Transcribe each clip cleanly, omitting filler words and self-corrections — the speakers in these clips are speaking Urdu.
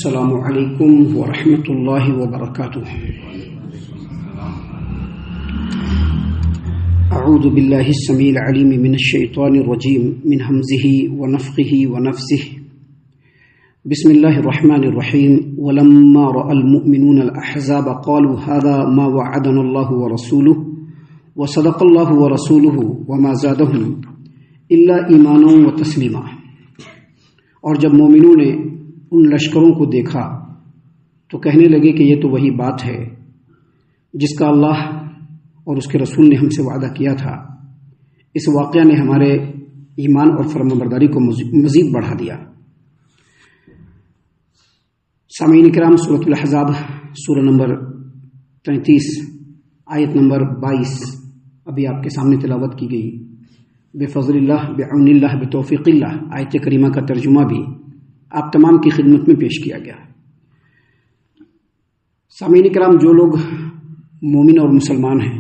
السلام علیکم ورحمۃ اللہ وبرکاتہ۔ اعوذ باللہ السمیع العلیم من الشیطان الرجیم من ہمزہ ونفخہ ونفثہ۔ بسم اللہ الرحمن الرحیم۔ ولما رأى المؤمنون الأحزاب قالوا هذا ما وعدنا الله ورسوله وصدق الله ورسوله وما زادهم الا ایمانا وتسلیما۔ اور جب مومنوں نے ان لشکروں کو دیکھا تو کہنے لگے کہ یہ تو وہی بات ہے جس کا اللہ اور اس کے رسول نے ہم سے وعدہ کیا تھا۔ اس واقعہ نے ہمارے ایمان اور فرمانبرداری کو مزید بڑھا دیا۔ سامعین کرام، سورۃ الاحزاب سورہ نمبر 33 آیت نمبر 22 ابھی آپ کے سامنے تلاوت کی گئی۔ بفضل اللہ، بعون اللہ، بتوفیق اللہ، آیت کریمہ کا ترجمہ بھی آپ تمام کی خدمت میں پیش کیا گیا۔ سامعین کرام، جو لوگ مومن اور مسلمان ہیں،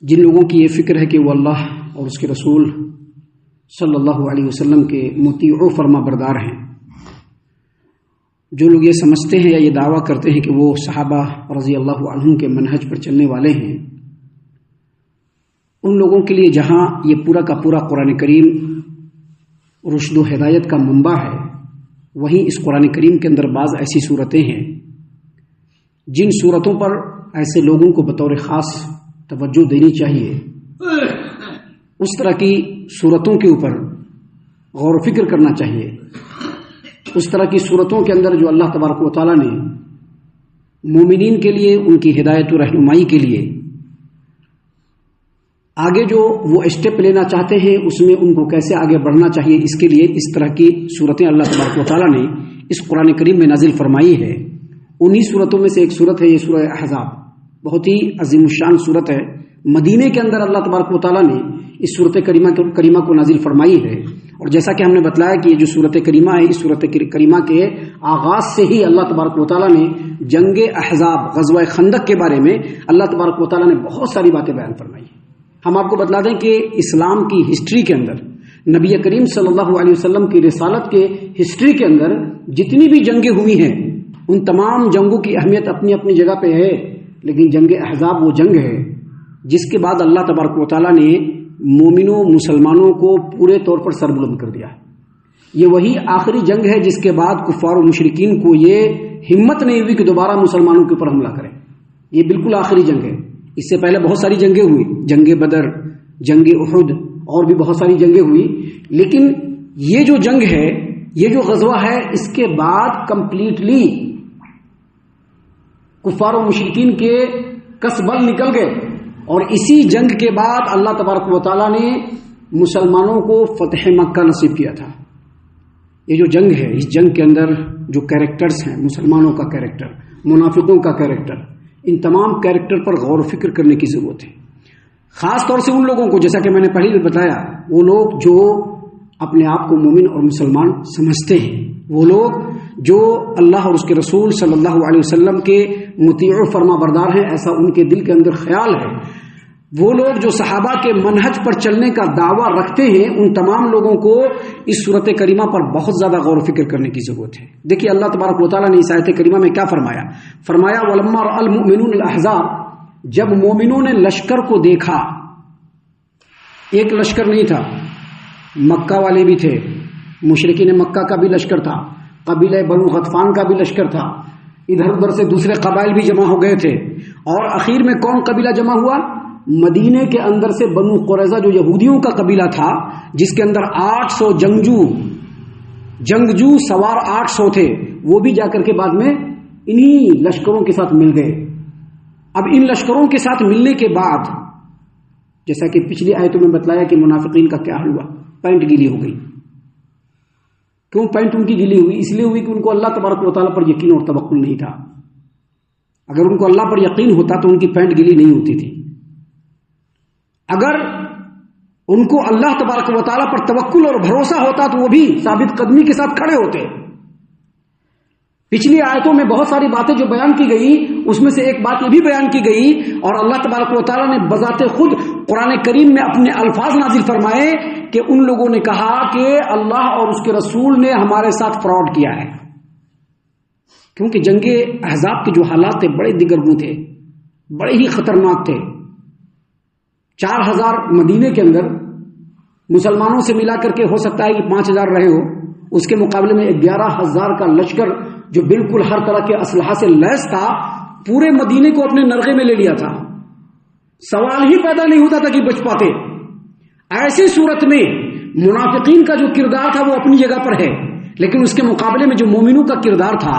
جن لوگوں کی یہ فکر ہے کہ وہ اللہ اور اس کے رسول صلی اللہ علیہ وسلم کے مطیع و فرما بردار ہیں، جو لوگ یہ سمجھتے ہیں یا یہ دعویٰ کرتے ہیں کہ وہ صحابہ رضی اللہ عنہم کے منہج پر چلنے والے ہیں، ان لوگوں کے لیے جہاں یہ پورا کا پورا قرآن کریم رشد و ہدایت کا منبع ہے، وہیں اس قرآن کریم کے اندر بعض ایسی صورتیں ہیں جن صورتوں پر ایسے لوگوں کو بطور خاص توجہ دینی چاہیے۔ اس طرح کی صورتوں کے اوپر غور و فکر کرنا چاہیے۔ اس طرح کی صورتوں کے اندر جو اللہ تبارک و تعالیٰ نے مومنین کے لیے ان کی ہدایت و رہنمائی کے لیے آگے جو وہ اسٹیپ لینا چاہتے ہیں، اس میں ان کو کیسے آگے بڑھنا چاہیے، اس کے لیے اس طرح کی صورتیں اللہ تبارک و تعالیٰ نے اس قرآن کریم میں نازل فرمائی ہے۔ انہی صورتوں میں سے ایک صورت ہے یہ سورہ احزاب، بہت ہی عظیم الشان صورت ہے۔ مدینے کے اندر اللہ تبارک و تعالیٰ نے اس صورت کریمہ کو نازل فرمائی ہے، اور جیسا کہ ہم نے بتلایا کہ یہ جو صورت کریمہ ہے، اس صورت کریمہ کے آغاز سے ہی اللہ تبارک و تعالیٰ نے جنگ احزاب، غزوہ خندق کے بارے میں اللہ تبارک و تعالیٰ نے بہت ساری باتیں بیان فرمائی ہیں۔ ہم آپ کو بتلا دیں کہ اسلام کی ہسٹری کے اندر، نبی کریم صلی اللہ علیہ وسلم کی رسالت کے ہسٹری کے اندر جتنی بھی جنگیں ہوئی ہیں، ان تمام جنگوں کی اہمیت اپنی اپنی جگہ پہ ہے، لیکن جنگ احزاب وہ جنگ ہے جس کے بعد اللہ تبارک و تعالیٰ نے مومنوں مسلمانوں کو پورے طور پر سربلند کر دیا۔ یہ وہی آخری جنگ ہے جس کے بعد کفار و مشرکین کو یہ ہمت نہیں ہوئی کہ دوبارہ مسلمانوں کے اوپر حملہ کریں۔ یہ بالکل آخری جنگ ہے۔ اس سے پہلے بہت ساری جنگیں ہوئی، جنگ بدر، جنگ احد، اور بھی بہت ساری جنگیں ہوئی، لیکن یہ جو جنگ ہے، یہ جو غزوہ ہے، اس کے بعد کمپلیٹلی کفار و مشرکین کے کس بل نکل گئے، اور اسی جنگ کے بعد اللہ تبارک و تعالیٰ نے مسلمانوں کو فتح مکہ نصیب کیا تھا۔ یہ جو جنگ ہے، اس جنگ کے اندر جو کیریکٹرز ہیں، مسلمانوں کا کیریکٹر، منافقوں کا کیریکٹر، ان تمام کیریکٹر پر غور و فکر کرنے کی ضرورت ہے۔ خاص طور سے ان لوگوں کو، جیسا کہ میں نے پہلے بھی بتایا، وہ لوگ جو اپنے آپ کو مومن اور مسلمان سمجھتے ہیں، وہ لوگ جو اللہ اور اس کے رسول صلی اللہ علیہ وسلم کے مطیع و فرما بردار ہیں، ایسا ان کے دل کے اندر خیال ہے، وہ لوگ جو صحابہ کے منہج پر چلنے کا دعویٰ رکھتے ہیں، ان تمام لوگوں کو اس صورت کریمہ پر بہت زیادہ غور و فکر کرنے کی ضرورت ہے۔ دیکھیے اللہ تبارک و تعالیٰ نے اس آیت کریمہ میں کیا فرمایا۔ فرمایا وَلَمَّا رَأَى الْمُؤْمِنُونَ الْأَحْزَابَ، جب مومنوں نے لشکر کو دیکھا، ایک لشکر نہیں تھا، مکہ والے بھی تھے، مشرکین مکہ کا بھی لشکر تھا، قبیلہ بنو غطفان کا بھی لشکر تھا، ادھر ادھر سے دوسرے قبائل بھی جمع ہو گئے تھے، اور اخیر میں کون قبیلہ جمع ہوا؟ مدینے کے اندر سے بنو قریظہ جو یہودیوں کا قبیلہ تھا، جس کے اندر 800 جنگجو سوار 800 تھے، وہ بھی جا کر کے بعد میں انہی لشکروں کے ساتھ مل گئے۔ اب ان لشکروں کے ساتھ ملنے کے بعد، جیسا کہ پچھلی آیتوں میں بتلایا کہ منافقین کا کیا حال ہوا، پینٹ گیلی ہو گئی۔ کیوں پینٹ ان کی گیلی ہوئی؟ اس لیے ہوئی کہ ان کو اللہ تبارک و تعالیٰ پر یقین اور توکل نہیں تھا۔ اگر ان کو اللہ پر یقین ہوتا تو ان کی پینٹ گیلی نہیں ہوتی تھی۔ اگر ان کو اللہ تبارک و تعالیٰ پر توکل اور بھروسہ ہوتا تو وہ بھی ثابت قدمی کے ساتھ کھڑے ہوتے۔ پچھلی آیتوں میں بہت ساری باتیں جو بیان کی گئی اس میں سے ایک بات یہ بھی بیان کی گئی، اور اللہ تبارک و تعالیٰ نے بذات خود قرآن کریم میں اپنے الفاظ نازل فرمائے کہ ان لوگوں نے کہا کہ اللہ اور اس کے رسول نے ہمارے ساتھ فراڈ کیا ہے، کیونکہ جنگ احزاب کے جو حالات تھے بڑے دیگرگوں تھے، بڑے ہی خطرناک تھے۔ 4000 مدینے کے اندر مسلمانوں سے ملا کر کے ہو سکتا ہے کہ 5000 رہے ہو، اس کے مقابلے میں 11000 کا لشکر جو بالکل ہر طرح کے اسلحہ سے لیس تھا، پورے مدینے کو اپنے نرغے میں لے لیا تھا۔ سوال ہی پیدا نہیں ہوتا تھا کہ بچ پاتے۔ ایسی صورت میں منافقین کا جو کردار تھا وہ اپنی جگہ پر ہے، لیکن اس کے مقابلے میں جو مومنوں کا کردار تھا،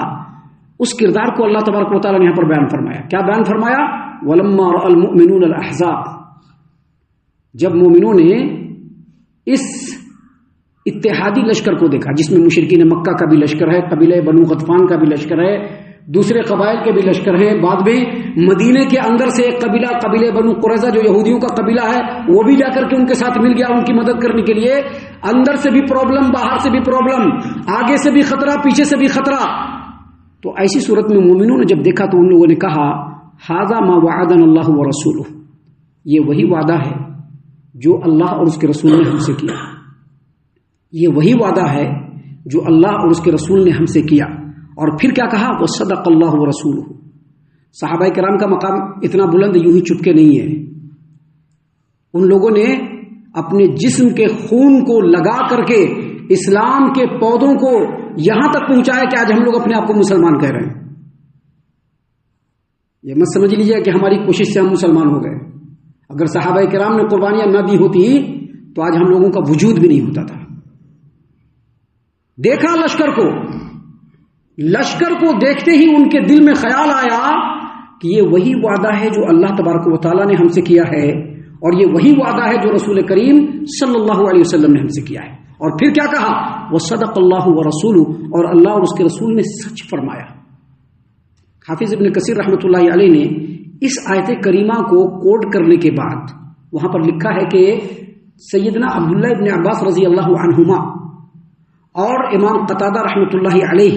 اس کردار کو اللہ تبارک و تعالیٰ نے یہاں پر بیان فرمایا۔ کیا بیان فرمایا؟ وَلَمَّا رَأَى الْمُؤْمِنُونَ الْأَحْزَابَ، جب مومنوں نے اس اتحادی لشکر کو دیکھا جس میں مشرکین مکہ کا بھی لشکر ہے، قبیلہ بنو غطفان کا بھی لشکر ہے، دوسرے قبائل کے بھی لشکر ہیں، بعد میں مدینے کے اندر سے ایک قبیلہ بنو قریظہ جو یہودیوں کا قبیلہ ہے وہ بھی جا کر کے ان کے ساتھ مل گیا ان کی مدد کرنے کے لیے۔ اندر سے بھی پرابلم، باہر سے بھی پرابلم، آگے سے بھی خطرہ، پیچھے سے بھی خطرہ۔ تو ایسی صورت میں مومنوں نے جب دیکھا تو ان لوگوں نے کہا ھذا ما وعدنا اللہ ورسولہ، یہ وہی وعدہ ہے جو اللہ اور اس کے رسول نے ہم سے کیا، یہ وہی وعدہ ہے جو اللہ اور اس کے رسول نے ہم سے کیا۔ اور پھر کیا کہا؟ وصدق اللہ ورسولہ۔ صحابہ کرام کا مقام اتنا بلند یوں ہی چپکے نہیں ہے، ان لوگوں نے اپنے جسم کے خون کو لگا کر کے اسلام کے پودوں کو یہاں تک پہنچایا کہ آج ہم لوگ اپنے آپ کو مسلمان کہہ رہے ہیں۔ یہ مت سمجھ لیجیے کہ ہماری کوشش سے ہم مسلمان ہو گئے، اگر صحابہ کرام نے قربانیاں نہ دی ہوتی تو آج ہم لوگوں کا وجود بھی نہیں ہوتا تھا۔ دیکھا لشکر کو دیکھتے ہی ان کے دل میں خیال آیا کہ یہ وہی وعدہ ہے جو اللہ تبارک و تعالیٰ نے ہم سے کیا ہے، اور یہ وہی وعدہ ہے جو رسول کریم صلی اللہ علیہ وسلم نے ہم سے کیا ہے۔ اور پھر کیا کہا؟ وصدق اللہ ورسولہ، اور اللہ اور اس کے رسول نے سچ فرمایا۔ حافظ ابن کثیر رحمۃ اللہ علیہ نے اس آیت کریمہ کو کوٹ کرنے کے بعد وہاں پر لکھا ہے کہ سیدنا عبداللہ ابن عباس رضی اللہ عنہما اور امام قتادہ رحمۃ اللہ علیہ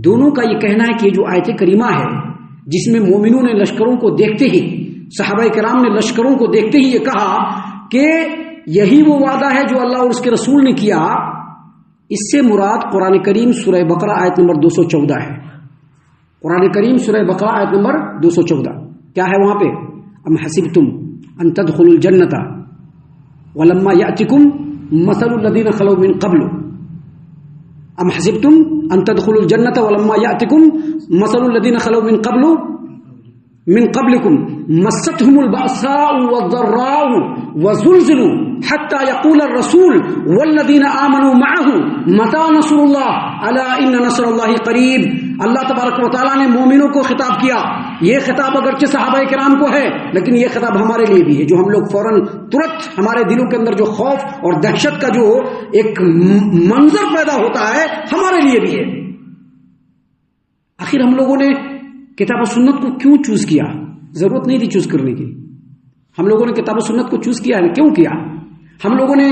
دونوں کا یہ کہنا ہے کہ یہ جو آیت کریمہ ہے جس میں مومنوں نے لشکروں کو دیکھتے ہی، صحابہ کرام نے لشکروں کو دیکھتے ہی یہ کہا کہ یہی وہ وعدہ ہے جو اللہ اور اس کے رسول نے کیا، اس سے مراد قرآن کریم سورہ بقرہ آیت نمبر 214 ہے۔ قرآن کریم سورہ بقرہ آیت نمبر 214 کیا ہے وہاں پہ؟ ام حسبتم ان تدخلوا الجنۃ ولما یأتکم مثل الذین خلوا من قبل، ام حسبتم ان تدخلوا الجنۃ ولما یأتکم مثل الذین خلوا من قبلکم مستهم البأساء والضراء وزلزلوا حتى يقول الرسول والذین آمنوا معه متى نصر اللہ الا ان نصر اللہ قریب۔ اللہ تبارک و تعالیٰ نے مومنوں کو خطاب کیا، یہ خطاب اگرچہ صحابہ کرام کو ہے لیکن یہ خطاب ہمارے لیے بھی ہے، جو ہم لوگ فوراً ترت ہمارے دلوں کے اندر جو خوف اور دہشت کا جو ایک منظر پیدا ہوتا ہے ہمارے لیے بھی ہے۔ آخر ہم لوگوں نے کتاب و سنت کو کیوں چوز کیا؟ ضرورت نہیں تھی چوز کرنے کی، ہم لوگوں نے کتاب و سنت کو چوز کیا ہے، کیوں کیا؟ ہم لوگوں نے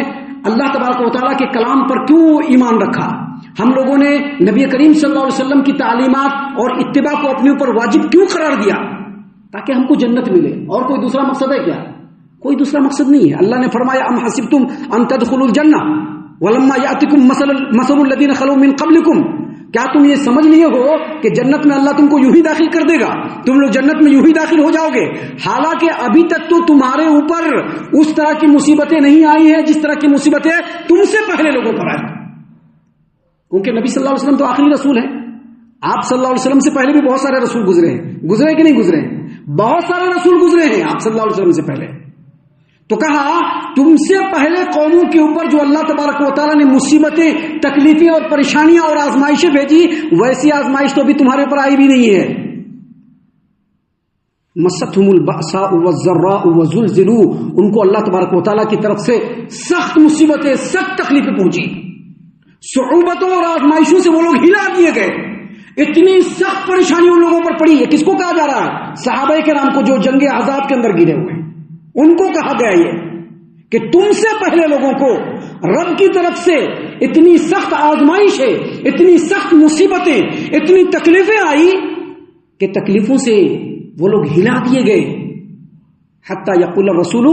اللہ تبارک و تعالیٰ کے کلام پر کیوں ایمان رکھا؟ ہم لوگوں نے نبی کریم صلی اللہ علیہ وسلم کی تعلیمات اور اتباع کو اپنے اوپر واجب کیوں قرار دیا؟ تاکہ ہم کو جنت ملے، اور کوئی دوسرا مقصد ہے کیا؟ کوئی دوسرا مقصد نہیں ہے۔ اللہ نے فرمایا ام حسبتم ان تدخلوا الجنہ ولما یأتکم مثل الذین خلوا من قبلکم، کیا تم یہ سمجھ لیے ہو کہ جنت میں اللہ تم کو یوں ہی داخل کر دے گا، تم لوگ جنت میں یوں ہی داخل ہو جاؤ گے؟ حالانکہ ابھی تک تو تمہارے اوپر اس طرح کی مصیبتیں نہیں آئی ہیں جس طرح کی مصیبتیں تم سے پہلے لوگوں پر آئی، کیونکہ نبی صلی اللہ علیہ وسلم تو آخری رسول ہیں۔ آپ صلی اللہ علیہ وسلم سے پہلے بھی بہت سارے رسول گزرے ہیں، گزرے کہ نہیں گزرے ہیں؟ بہت سارے رسول گزرے ہیں آپ صلی اللہ علیہ وسلم سے پہلے۔ تو کہا تم سے پہلے قوموں کے اوپر جو اللہ تبارک و تعالیٰ نے مصیبتیں، تکلیفیں اور پریشانیاں اور آزمائشیں بھیجی، ویسی آزمائش تو ابھی تمہارے اوپر آئی بھی نہیں ہے۔ مستهم البأساء والضراء وزلزلوا، ان کو اللہ تبارک و تعالیٰ کی طرف سے سخت مصیبتیں، سخت تکلیفیں پہنچی، صعوبتوں اور آزمائشوں سے وہ لوگ ہلا دیے گئے، اتنی سخت پریشانی ان لوگوں پر پڑی ہے۔ کس کو کہا جا رہا ہے؟ صحابہ کرام کو جو جنگ احزاب کے اندر گرے ہوئے، ان کو کہا گیا یہ کہ تم سے پہلے لوگوں کو رب کی طرف سے اتنی سخت آزمائش ہے، اتنی سخت مصیبتیں، اتنی تکلیفیں آئی کہ تکلیفوں سے وہ لوگ ہلا دیے گئے. حتی یقول الرسول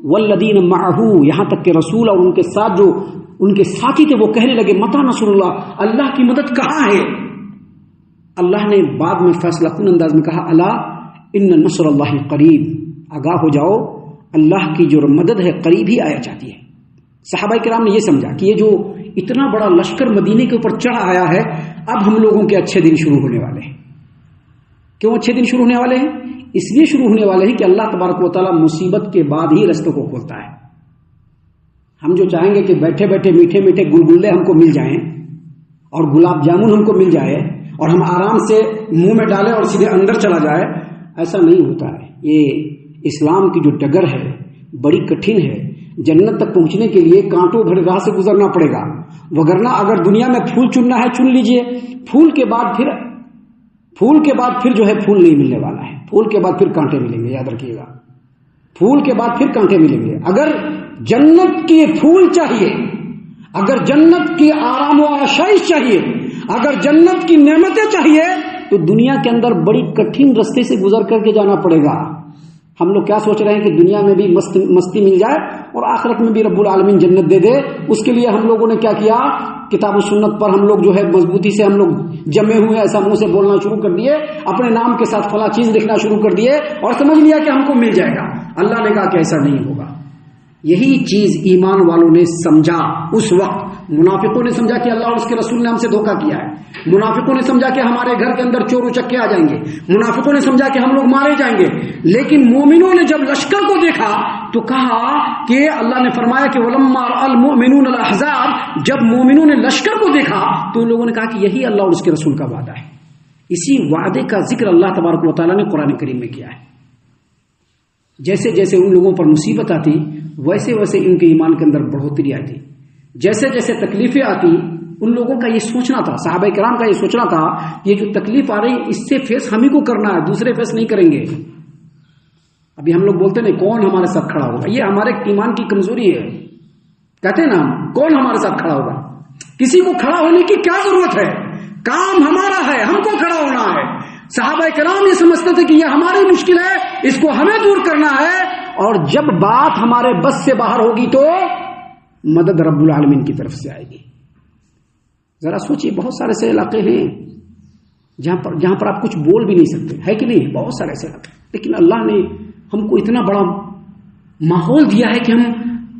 والذین معہ، یہاں تک کہ رسول اور ان کے ساتھ جو ان کے ساتھی تھے وہ کہنے لگے متی نصر اللہ، اللہ کی مدد کہاں ہے؟ اللہ نے بعد میں فیصلہ کن انداز میں کہا الا ان نصر اللہ قریب، آگاہ ہو جاؤ اللہ کی جو مدد ہے قریب ہی آیا جاتی ہے. صحابہ کرام نے یہ سمجھا کہ یہ جو اتنا بڑا لشکر مدینے کے اوپر چڑھ آیا ہے، اب ہم لوگوں کے اچھے دن شروع ہونے والے ہیں. کیوں اچھے دن شروع ہونے والے ہیں؟ اس لیے شروع ہونے والے ہیں کہ اللہ تبارک و تعالیٰ مصیبت کے بعد ہی رستوں کو کھولتا ہے. ہم جو چاہیں گے کہ بیٹھے بیٹھے میٹھے میٹھے گلگلے ہم کو مل جائیں اور گلاب جامن ہم کو مل جائے اور ہم آرام سے منہ میں ڈالیں اور سیدھے اندر چلا جائے، ایسا نہیں ہوتا ہے. یہ اسلام کی جو ڈگر ہے بڑی کٹھن ہے. جنت تک پہنچنے کے لیے کانٹوں بھرے راہ سے گزرنا پڑے گا، وگرنہ اگر دنیا میں پھول چننا ہے چن لیجئے، پھول کے بعد پھر جو ہے پھول نہیں ملنے والا ہے. پھول کے بعد پھر کانٹے ملیں گے، یاد رکھیے گا، پھول کے بعد پھر کانٹے ملیں گے. اگر جنت کے پھول چاہیے، اگر جنت کی آرام و آشائش چاہیے، اگر جنت کی نعمتیں چاہیے تو دنیا کے اندر بڑی کٹھن رستے سے گزر کر کے جانا پڑے گا. ہم لوگ کیا سوچ رہے ہیں کہ دنیا میں بھی مستی مل جائے اور آخرت میں بھی رب العالمین جنت دے دے. اس کے لیے ہم لوگوں نے کیا کیا، کتاب و سنت پر ہم لوگ جو ہے مضبوطی سے ہم لوگ جمے ہوئے ایسا منہ سے بولنا شروع کر دیے، اپنے نام کے ساتھ فلاں چیز لکھنا شروع کر دیے اور سمجھ لیا کہ ہم کو مل جائے گا. اللہ نے کہا کہ ایسا نہیں ہوگا. یہی چیز ایمان والوں نے سمجھا. اس وقت منافقوں نے سمجھا کہ اللہ اور اس کے رسول نے ہم سے دھوکہ کیا ہے. منافقوں نے سمجھا کہ ہمارے گھر کے اندر چور اچکے آ جائیں گے. منافقوں نے سمجھا کہ ہم لوگ مارے جائیں گے. لیکن مومنوں نے جب لشکر کو دیکھا تو کہا کہ اللہ نے فرمایا کہ وَلَمَّا رَأَى الْمُؤْمِنُونَ الْأَحْزَابَ، جب مومنوں نے لشکر کو دیکھا تو ان لوگوں نے کہا کہ یہی اللہ اور اس کے رسول کا وعدہ ہے. اسی وعدے کا ذکر اللہ تبارک و تعالیٰ نے قرآن کریم میں کیا ہے. جیسے جیسے ان لوگوں پر مصیبت آتی ویسے ویسے ان کے ایمان کے اندر بڑھوتری آتی. جیسے جیسے تکلیفیں آتی ان لوگوں کا یہ سوچنا تھا، صحابہ کرام کا یہ سوچنا تھا یہ جو تکلیف آ رہی اس سے فیس ہم ہی کو کرنا ہے، دوسرے فیس نہیں کریں گے. ابھی ہم لوگ بولتے نہیں کون ہمارے ساتھ کھڑا ہوگا، یہ ہمارے ایمان کی کمزوری ہے. کہتے ہیں نا کون ہمارے ساتھ کھڑا ہوگا. کسی کو کھڑا ہونے کی کیا ضرورت ہے، کام ہمارا ہے، ہم کو کھڑا ہونا ہے. صحابہ کرام یہ سمجھتے تھے کہ یہ ہماری مشکل ہے، اس کو ہمیں دور کرنا ہے، اور جب بات ہمارے بس سے باہر ہوگی تو مدد رب العالمین کی طرف سے آئے گی. ذرا سوچئے بہت سارے ایسے علاقے ہیں جہاں پر آپ کچھ بول بھی نہیں سکتے، ہے کہ نہیں؟ بہت سارے ایسے علاقے، لیکن اللہ نے ہم کو اتنا بڑا ماحول دیا ہے کہ ہم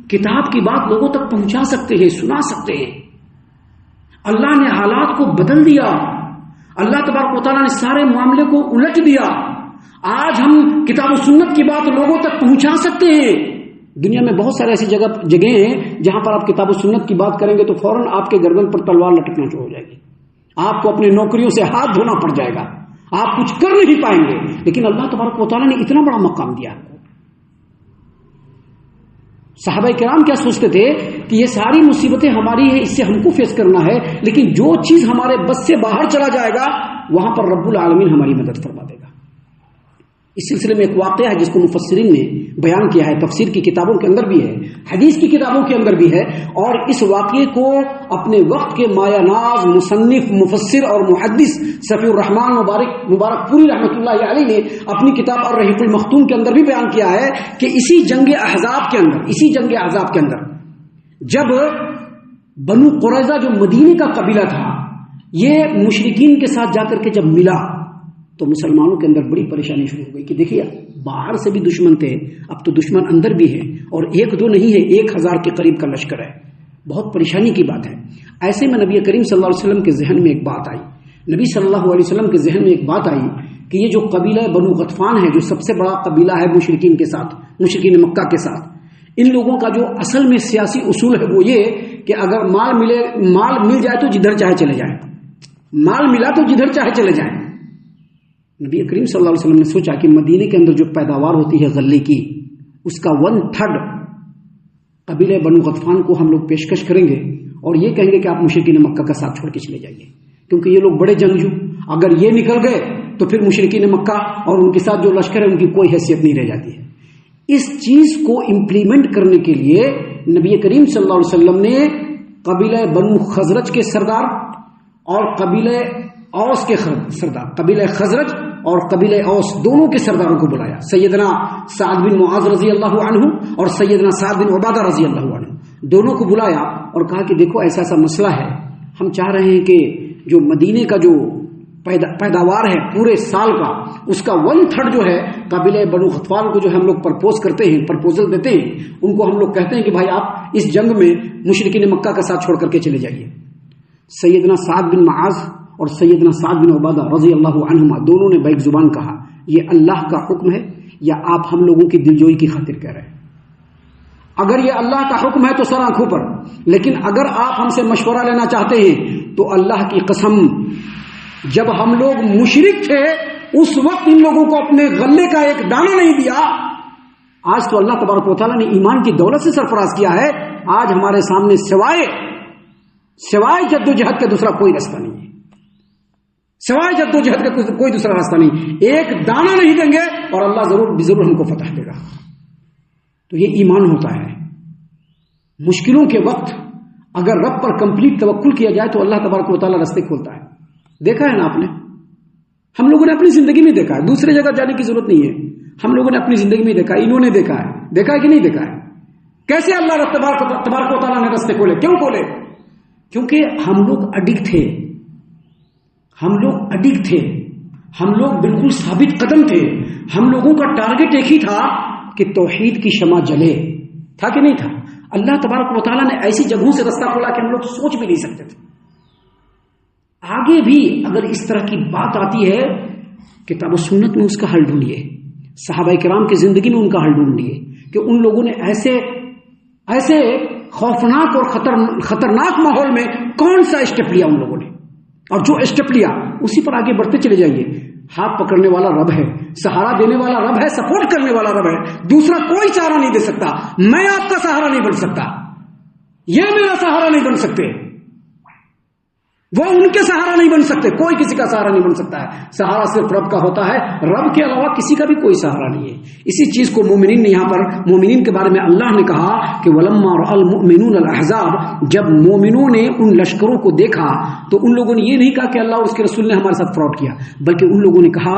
کتاب کی بات لوگوں تک پہنچا سکتے ہیں، سنا سکتے ہیں. اللہ نے حالات کو بدل دیا، اللہ تبارک و تعالیٰ نے سارے معاملے کو الٹ دیا. آج ہم کتاب و سنت کی بات لوگوں تک پہنچا سکتے ہیں. دنیا میں بہت سارے ایسی جگہیں ہیں جہاں پر آپ کتاب و سنت کی بات کریں گے تو فوراً آپ کے گردن پر تلوار لٹکنا شروع ہو جائے گی، آپ کو اپنی نوکریوں سے ہاتھ دھونا پڑ جائے گا، آپ کچھ کر نہیں پائیں گے. لیکن اللہ تبارک و تعالیٰ نے اتنا بڑا مقام دیا. صحابہ کرام کیا سوچتے تھے کہ یہ ساری مصیبتیں ہماری ہیں، اس سے ہم کو فیس کرنا ہے، لیکن جو چیز ہمارے بس سے باہر چلا جائے گا وہاں پر رب العالمین ہماری مدد فرما دے گا. اس سلسلے میں ایک واقعہ ہے جس کو مفسرین نے بیان کیا ہے، تفسیر کی کتابوں کے اندر بھی ہے، حدیث کی کتابوں کے اندر بھی ہے، اور اس واقعے کو اپنے وقت کے مایہ ناز مصنف مفسر اور محدث صفی الرحمان مبارک پوری رحمۃ اللہ علیہ نے اپنی کتاب الرحیق المختوم کے اندر بھی بیان کیا ہے کہ اسی جنگ احزاب کے اندر جب بنو قریظہ جو مدینے کا قبیلہ تھا یہ مشرکین کے ساتھ جا کر کے جب ملا تو مسلمانوں کے اندر بڑی پریشانی شروع ہو گئی کہ دیکھیے باہر سے بھی دشمن تھے، اب تو دشمن اندر بھی ہے، اور ایک دو نہیں ہے، 1000 کے قریب کا لشکر ہے. بہت پریشانی کی بات ہے. ایسے میں نبی کریم صلی اللہ علیہ وسلم کے ذہن میں ایک بات آئی، نبی صلی اللہ علیہ وسلم کے ذہن میں ایک بات آئی کہ یہ جو قبیلہ بنو غطفان ہے جو سب سے بڑا قبیلہ ہے مشرکین کے ساتھ، مشرکین مکہ کے ساتھ، ان لوگوں کا جو اصل میں سیاسی اصول ہے وہ یہ کہ اگر مال مل جائے تو جدھر چاہے چلے جائیں، مال ملا تو جدھر چاہے چلے جائیں. نبی کریم صلی اللہ علیہ وسلم نے سوچا کہ مدینے کے اندر جو پیداوار ہوتی ہے غلے کی اس کا 1/3 قبیلہ بنو غطفان کو ہم لوگ پیشکش کریں گے اور یہ کہیں گے کہ آپ مشرکین مکہ کا ساتھ چھوڑ کے چلے جائیے، کیونکہ یہ لوگ بڑے جنگجو، اگر یہ نکل گئے تو پھر مشرکین مکہ اور ان کے ساتھ جو لشکر ہے ان کی کوئی حیثیت نہیں رہ جاتی ہے. اس چیز کو امپلیمنٹ کرنے کے لیے نبی کریم صلی اللہ علیہ وسلم نے قبیلہ بنو خزرج کے سردار اور قبیلہ اوس کے سردار، قبیلہ خزرج اور قبیلہ اوس دونوں کے سرداروں کو بلایا، سیدنا سعد بن معاذ رضی اللہ عنہ اور سیدنا سعد بن عبادہ رضی اللہ عنہ، دونوں کو بلایا اور کہا کہ دیکھو ایسا ایسا مسئلہ ہے، ہم چاہ رہے ہیں کہ جو مدینے کا جو پیداوار ہے پورے سال کا، اس کا 1/3 جو ہے قبیلہ بنو غطفان کو جو ہے ہم لوگ پرپوز کرتے ہیں، پرپوزل دیتے ہیں، ان کو ہم لوگ کہتے ہیں کہ بھائی آپ اس جنگ میں مشرکین مکہ کا ساتھ چھوڑ کر کے چلے جائیے۔ سیدنا سعد بن معاذ اور سیدنا سعد بن عبادہ رضی اللہ عنہما دونوں نے بیک زبان کہا یہ اللہ کا حکم ہے یا آپ ہم لوگوں کی دلجوئی کی خاطر کہہ رہے ہیں؟ اگر یہ اللہ کا حکم ہے تو سر آنکھوں پر، لیکن اگر آپ ہم سے مشورہ لینا چاہتے ہیں تو اللہ کی قسم جب ہم لوگ مشرک تھے اس وقت ان لوگوں کو اپنے غلے کا ایک دانہ نہیں دیا، آج تو اللہ تبارک و تعالیٰ نے ایمان کی دولت سے سرفراز کیا ہے، آج ہمارے سامنے سوائے جد و جہد کا دوسرا کوئی راستہ نہیں ہے، سوائے جد و جہد کا کوئی دوسرا راستہ نہیں، ایک دانہ نہیں دیں گے اور اللہ ضرور ہم کو فتح دے گا۔ تو یہ ایمان ہوتا ہے۔ مشکلوں کے وقت اگر رب پر کمپلیٹ توکل کیا جائے تو اللہ تبارک و تعالیٰ راستے کھولتا ہے۔ دیکھا ہے نا آپ نے، ہم لوگوں نے اپنی زندگی میں دیکھا ہے، دوسرے جگہ جانے کی ضرورت نہیں ہے، ہم لوگوں نے اپنی زندگی میں دیکھا ہے، انہوں نے دیکھا ہے کہ نہیں دیکھا ہے، کیسے اللہ تبارک و تعالیٰ نے راستے کھولے۔ کیوں کھولے؟ کیونکہ ہم لوگ اڈکٹ تھے، ہم لوگ بالکل ثابت قدم تھے، ہم لوگوں کا ٹارگٹ ایک ہی تھا کہ توحید کی شمع جلے، تھا کہ نہیں تھا؟ اللہ تبارک و تعالیٰ نے ایسی جگہوں سے رستہ کھولا کہ ہم لوگ سوچ بھی نہیں سکتے تھے۔ آگے بھی اگر اس طرح کی بات آتی ہے کتاب و سنت میں اس کا حل ڈھونڈیے، صحابہ کرام کی زندگی میں ان کا حل ڈھونڈیے کہ ان لوگوں نے ایسے خوفناک اور خطرناک ماحول میں کون سا اسٹیپ لیا ان لوگوں نے، اور جو اسٹیپ لیا اسی پر آگے بڑھتے چلے جائیے۔ ہاتھ پکڑنے والا رب ہے، سہارا دینے والا رب ہے، سپورٹ کرنے والا رب ہے، دوسرا کوئی چارہ نہیں دے سکتا۔ میں آپ کا سہارا نہیں بن سکتا، یہ میرا سہارا نہیں بن سکتے، وہ ان کے سہارا نہیں بن سکتے، کوئی کسی کا سہارا نہیں بن سکتا ہے، سہارا صرف رب کا ہوتا ہے، رب کے علاوہ کسی کا بھی کوئی سہارا نہیں ہے۔ اسی چیز کو مومنین نے یہاں پر مومنین کے بارے میں اللہ نے کہا کہ وَلَمَّا رَأَى الْمُؤْمِنُونَ الْأَحْزَابَ، جب مومنوں نے ان لشکروں کو دیکھا تو ان لوگوں نے یہ نہیں کہا کہ اللہ اور اس کے رسول نے ہمارے ساتھ فراڈ کیا، بلکہ ان لوگوں نے کہا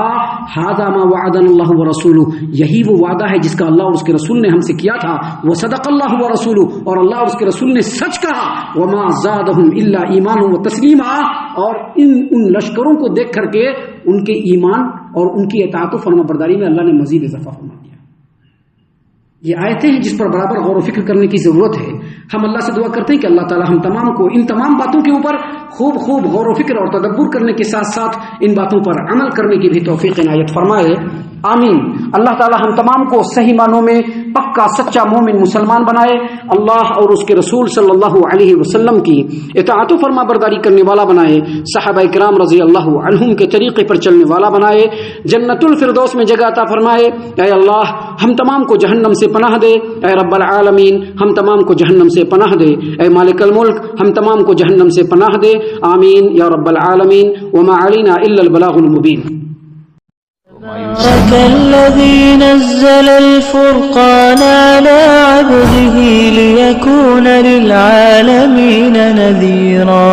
هَذَا مَا وَعَدَنَا اللَّهُ وَرَسُولُهُ، یہی وہ وعدہ ہے جس کا اللہ اور اس کے رسول نے ہم سے کیا تھا، وَصَدَقَ اللَّهُ وَرَسُولُهُ، اور اللہ اور اس کے رسول نے سچ کہا، وَمَا زَادَهُمْ إِلَّا إِيمَانًا وَتَسْلِيمًا، اور ان لشکروں کو دیکھ کر کے ان کے ایمان اور ان کی اطاعت و فرما برداری میں اللہ نے مزید اضافہ فرما دیا۔ یہ آیتیں ہیں جس پر برابر غور و فکر کرنے کی ضرورت ہے۔ ہم اللہ سے دعا کرتے ہیں کہ اللہ تعالی ہم تمام کو ان تمام باتوں کے اوپر خوب غور و فکر اور تدبر کرنے کے ساتھ ساتھ ان باتوں پر عمل کرنے کی بھی توفیق عنایت فرمائے، آمین۔ اللہ تعالی ہم تمام کو صحیح معنوں میں پکا سچا مومن مسلمان بنائے، اللہ اور اس کے رسول صلی اللہ علیہ وسلم کی اطاعت و فرما برداری کرنے والا بنائے، صحابہ کرام رضی اللہ عنہم کے طریقے پر چلنے والا بنائے، جنت الفردوس میں جگہ عطا فرمائے۔ اے اللہ ہم تمام کو جہنم سے پناہ دے، اے رب العالمین ہم تمام کو جہنم سے پناہ دے، اے مالک الملک ہم تمام کو جہنم سے پناہ دے، آمین یا رب العالمین۔ وما علینا الا البلاغ المبین۔ تبارك الذي نزل الفرقان على عبده ليكون للعالمين نذيرا